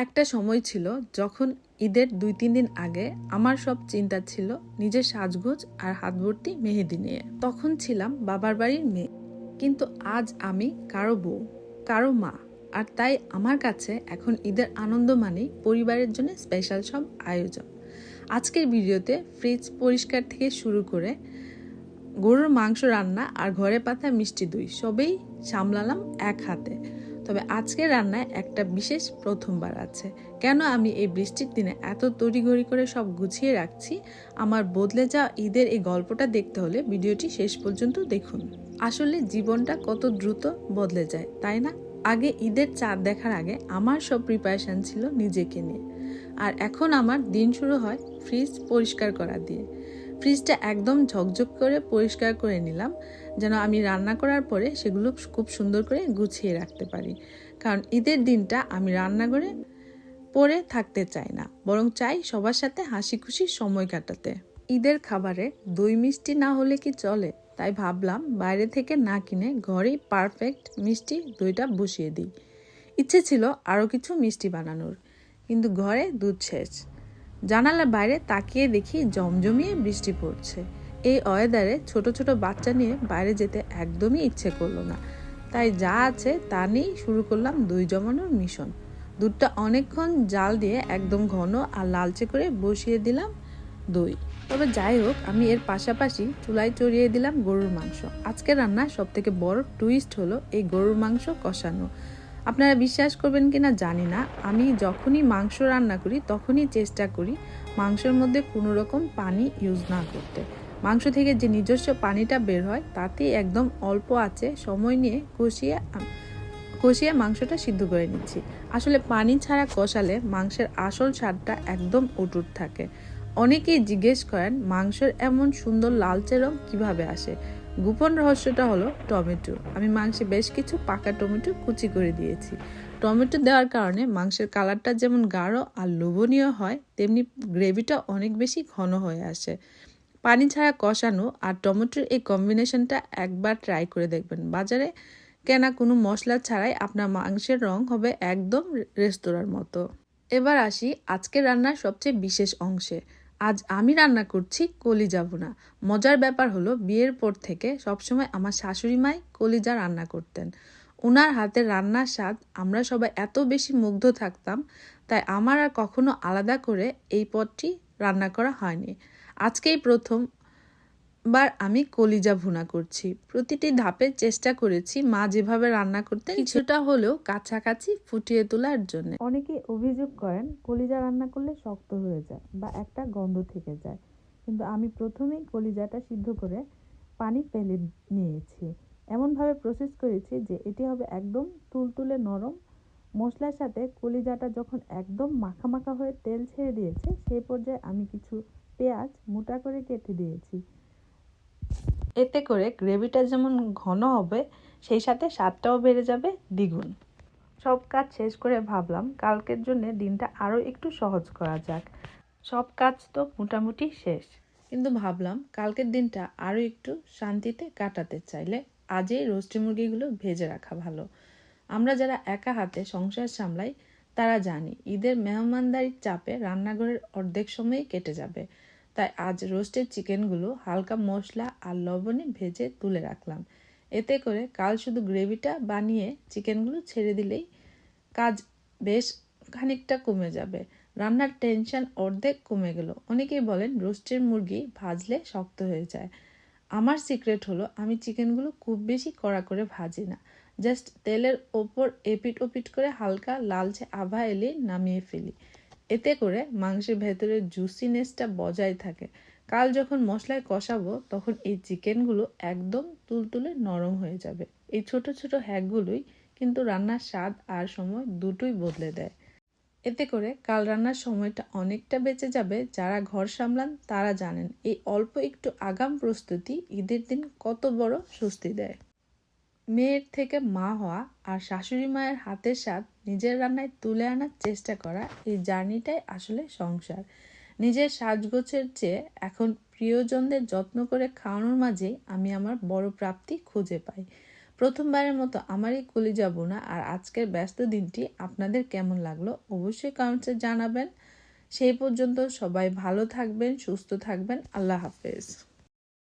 একটা সময় ছিল যখন ঈদের 2-3 দিন আগে আমার সব চিন্তা ছিল নিজের সাজগোজ আর হাত ভর্তি মেহেদি নিয়ে। তখন ছিলাম বাবার বাড়ির মেয়ে, কিন্তু আজ আমি কারো বউ, কারো মা। আর তাই আমার কাছে এখন ঈদের আনন্দ মানেই পরিবারের জন্য স্পেশাল সব আয়োজন। আজকের ভিডিওতে ফ্রিজ পরিষ্কার থেকে শুরু করে গরুর মাংস রান্না আর ঘরে পাতা মিষ্টি দই সবেই সামলালাম এক হাতে। তবে আজকের রান্নায় একটা বিশেষ প্রথমবার আছে। কেন আমি এই বৃষ্টির দিনে এত তড়িঘড়ি করে সব গুছিয়ে রাখছি, আমার বদলে যাওয়া ঈদের এই গল্পটা দেখতে হলে ভিডিওটি শেষ পর্যন্ত দেখুন। আসলে জীবনটা কত দ্রুত বদলে যায়, তাই না? আগে ঈদের চাঁদ দেখার আগে আমার সব প্রিপারেশন ছিল নিজেকে নিয়ে, আর এখন আমার দিন শুরু হয় ফ্রিজ পরিষ্কার করা দিয়ে। ফ্রিজটা একদম ঝকঝক করে পরিষ্কার করে নিলাম, যেন আমি রান্না করার পরে সেগুলো খুব সুন্দর করে গুছিয়ে রাখতে পারি। কারণ ঈদের দিনটা আমি রান্নাঘরে পড়ে থাকতে চাই না, বরং চাই সবার সাথে হাসি খুশি সময় কাটাতে। ঈদের খাবারে দই মিষ্টি না হলে কি চলে? তাই ভাবলাম বাইরে থেকে না কিনে ঘরেই পারফেক্ট মিষ্টি দইটা বসিয়ে দিই। ইচ্ছে ছিল আরও কিছু মিষ্টি বানানোর, কিন্তু ঘরে দুধ শেষ। জানালার বাইরে তাকিয়ে দেখি জমজমিয়ে বৃষ্টি পড়ছে। এই ওয়েদারে ছোট ছোট বাচ্চা নিয়ে বাইরে যেতে একদমই ইচ্ছে করলো না। তাই যা আছে তা নিয়েই শুরু করলাম দই জমানোর মিশন। দুধটা অনেকক্ষণ জাল দিয়ে একদম ঘন আর লালচে করে বসিয়ে দিলাম দই। তবে যাই হোক, আমি এর পাশাপাশি চুলায় চড়িয়ে দিলাম গরুর মাংস। আজকের রান্নার সবথেকে বড় টুইস্ট হলো এই গরুর মাংস কষানো। আপনারা বিশ্বাস করবেন কিনা জানি না, আমি যখনই মাংস রান্না করি তখনই চেষ্টা করি মাংসের মধ্যে কোনো রকম পানি ইউজ না করতে। মাংস থেকে যে নিজস্ব পানিটা বের হয় তাতেই একদম অল্প আঁচে সময় নিয়ে কষিয়ে মাংসটা সিদ্ধ করে নিচ্ছি। আসলে পানি ছাড়া কষালে মাংসের আসল স্বাদটা একদম অটুট থাকে। অনেকেই জিজ্ঞেস করেন মাংসের এমন সুন্দর লালচে রং কিভাবে আসে। গোপন রহস্যটা হলো টমেটো। আমি মাংসে বেশ কিছু পাকা টমেটো কুচি করে দিয়েছি। টমেটো দেওয়ার কারণে মাংসের কালারটা যেমন গাঢ় আর লোভনীয় হয়, তেমনি গ্রেভিটা অনেক বেশি ঘন হয়ে আসে। পানি ছাড়া কষানো আর টমেটোর এই কম্বিনেশনটা একবার ট্রাই করে দেখবেন। বাজারে কেনা কোনো মশলা ছাড়াই আপনার মাংসের রং হবে একদম রেস্তোরাঁর মতো। এবার আসি আজকের রান্নার সবচেয়ে বিশেষ অংশে। আজ আমি রান্না করছি কলিজা ভুনা। মজার ব্যাপার হলো, বিয়ের পর থেকে সবসময় আমার শাশুড়ি মাই কলিজা রান্না করতেন। ওনার হাতের রান্নার স্বাদ আমরা সবাই এত বেশি মুগ্ধ থাকতাম, তাই আমার আর কখনো আলাদা করে এই পদটি রান্না করা হয়নি। আজকেই প্রথমবার আমি কলিজা ভুনা করছি। প্রতিটি ধাপে চেষ্টা করেছি মা যেভাবে রান্না করতেন কিছুটা হলেও কাছাকাছি ফুটিয়ে তোলার জন্য। অনেকেই অভিযোগ করেন কলিজা রান্না করলে শক্ত হয়ে যায় বা একটা গন্ধ থেকে যায়, কিন্তু আমি প্রথমেই কলিজাটা সিদ্ধ করে পানি ফেলে নিয়েছি। এমনভাবে প্রসেস করেছি যে এটি হবে একদম তুলতুলে নরম। মশলার সাথে কলিজাটা যখন একদম মাখা মাখা হয়ে তেল ছেড়ে দিয়েছে, সেই পর্যায়ে আমি কিছু পেঁয়াজ মোটা করে কেটে দিয়েছি। এতে করে গ্রেভিটা যেমন ঘন হবে, সেই সাথে স্বাদটাও বেড়ে যাবে দ্বিগুণ। সব কাজ শেষ করে ভাবলাম কালকের জন্য দিনটা আরও একটু সহজ করা যাক। সব কাজ তো মোটামুটি শেষ, কিন্তু ভাবলাম কালকের দিনটা আরও একটু শান্তিতে কাটাতে চাইলে আজই রোস্টি মুরগিগুলো ভেজে রাখা ভালো। আমরা যারা একা হাতে সংসার সামলাই তারা জানি ঈদের মেহমানদারির চাপে রান্নাঘরের অর্ধেক সময়ই কেটে যাবে। তাই আজ রোস্টেড চিকেনগুলো হালকা মশলা আর লবণে ভেজে তুলে রাখলাম। এতে করে কাল শুধু গ্রেভিটা বানিয়ে চিকেনগুলো ছেড়ে দিলেই কাজ বেশ খানিকটা কমে যাবে। রান্নার টেনশন অর্ধেক কমে গেল। অনেকেই বলেন রোস্টের মুরগি ভাজলে শক্ত হয়ে যায়। আমার সিক্রেট হলো, আমি চিকেনগুলো খুব বেশি কড়া করে ভাজি না, জাস্ট তেলের ওপর এপিট ওপিট করে হালকা লালচে আভা এলে নামিয়ে ফেলি। এতে করে মাংসের ভেতরের জুসিনেসটা বজায় থাকে। কাল যখন মশলায় কষাবো তখন এই চিকেনগুলো একদম তুলতুলে নরম হয়ে যাবে। এই ছোট ছোট হ্যাকগুলোই কিন্তু রান্নার স্বাদ আর সময় দুটোই বদলে দেয়। এতে করে কাল রান্নার সময়টা অনেকটা বেঁচে যাবে। যারা ঘর সামলান তারা জানেন এই অল্প একটু আগাম প্রস্তুতি ঈদের দিন কত বড় স্বস্তি দেয়। মেয়ের থেকে মা হওয়া আর শাশুড়ি মায়ের হাতের স্বাদ নিজের রান্নায় তুলে আনার চেষ্টা করা, এই জার্নিটাই আসলে সংসার। নিজের সাজগোছের চেয়ে এখন প্রিয়জনদের যত্ন করে খাওয়ানোর মাঝেই আমি আমার বড় প্রাপ্তি খুঁজে পাই। প্রথমবারের মতো আমার এই কলিজা বোনা আর আজকের ব্যস্ত দিনটি আপনাদের কেমন লাগলো অবশ্যই কমেন্টসে জানাবেন। সেই পর্যন্ত সবাই ভালো থাকবেন, সুস্থ থাকবেন। আল্লাহ হাফেজ।